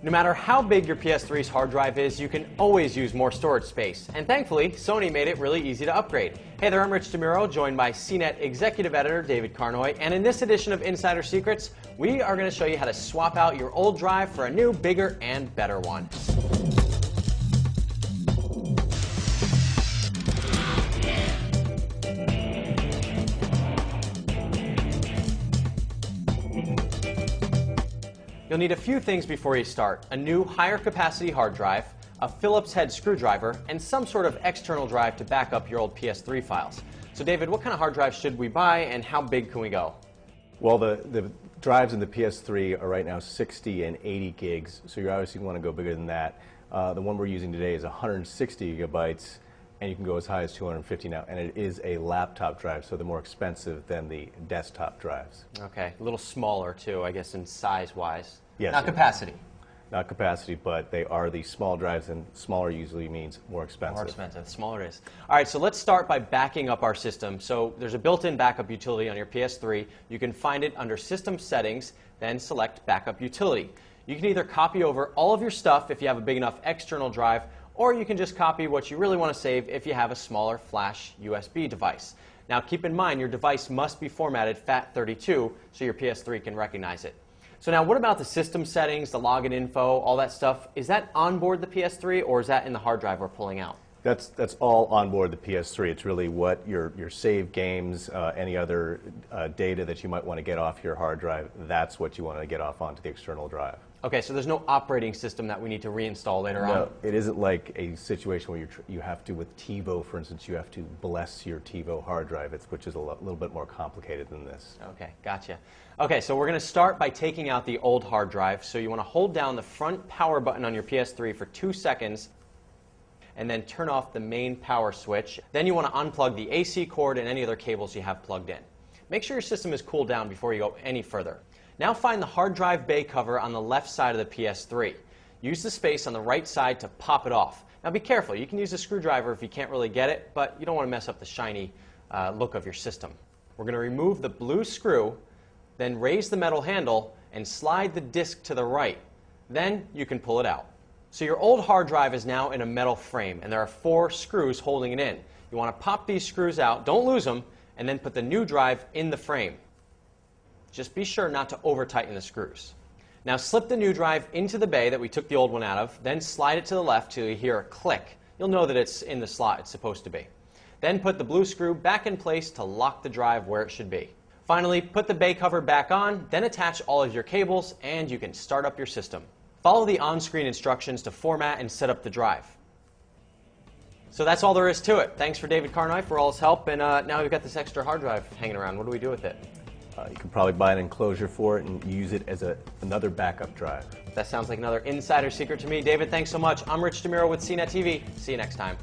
No matter how big your PS3's hard drive is, you can always use more storage space. And thankfully, Sony made it really easy to upgrade. Hey there, I'm Rich DeMuro, joined by CNET Executive Editor David Carnoy. And in this edition of Insider Secrets, we are going to show you how to swap out your old drive for a new, bigger, and better one. You'll need a few things before you start: a new higher capacity hard drive, a Phillips head screwdriver, and some sort of external drive to back up your old PS3 files. So David, what kind of hard drive should we buy and how big can we go? Well, the drives in the PS3 are right now 60 and 80 gigs, so you obviously want to go bigger than that. The one we're using today is 160 gigabytes, and you can go as high as 250 now, and it is a laptop drive, so they're more expensive than the desktop drives. Okay, a little smaller too, I guess, in size-wise. Yes. Not capacity. Not capacity, but they are the small drives, and smaller usually means more expensive. More expensive, the smaller it is. All right, so let's start by backing up our system. So there's a built-in backup utility on your PS3. You can find it under System Settings, then select Backup Utility. You can either copy over all of your stuff if you have a big enough external drive, or you can just copy what you really want to save if you have a smaller flash USB device. Now keep in mind, your device must be formatted FAT32 so your PS3 can recognize it. So now what about the system settings, the login info, all that stuff? Is that on board the PS3 or is that in the hard drive we're pulling out? That's all on board the PS3. It's really what your saved games, any other data that you might want to get off your hard drive, that's what you want to get off onto the external drive. Okay, so there's no operating system that we need to reinstall later on? No, it isn't like a situation where you have to, with TiVo, for instance, you have to bless your TiVo hard drive, which is a little bit more complicated than this. Okay, gotcha. Okay, so we're going to start by taking out the old hard drive. So you want to hold down the front power button on your PS3 for 2 seconds, and then turn off the main power switch. Then you want to unplug the AC cord and any other cables you have plugged in. Make sure your system is cooled down before you go any further. Now find the hard drive bay cover on the left side of the PS3. Use the space on the right side to pop it off. Now be careful, you can use a screwdriver if you can't really get it, but you don't want to mess up the shiny look of your system. We're going to remove the blue screw, then raise the metal handle and slide the disc to the right. Then you can pull it out. So your old hard drive is now in a metal frame, and there are 4 screws holding it in. You want to pop these screws out, don't lose them, and then put the new drive in the frame. Just be sure not to over-tighten the screws. Now slip the new drive into the bay that we took the old one out of, then slide it to the left till you hear a click. You'll know that it's in the slot it's supposed to be. Then put the blue screw back in place to lock the drive where it should be. Finally, put the bay cover back on, then attach all of your cables, and you can start up your system. Follow the on-screen instructions to format and set up the drive. So that's all there is to it. Thanks for David Carnoy for all his help, and now we've got this extra hard drive hanging around. What do we do with it? You can probably buy an enclosure for it and use it as another backup drive. That sounds like another insider secret to me. David, thanks so much. I'm Rich DeMuro with CNET TV. See you next time.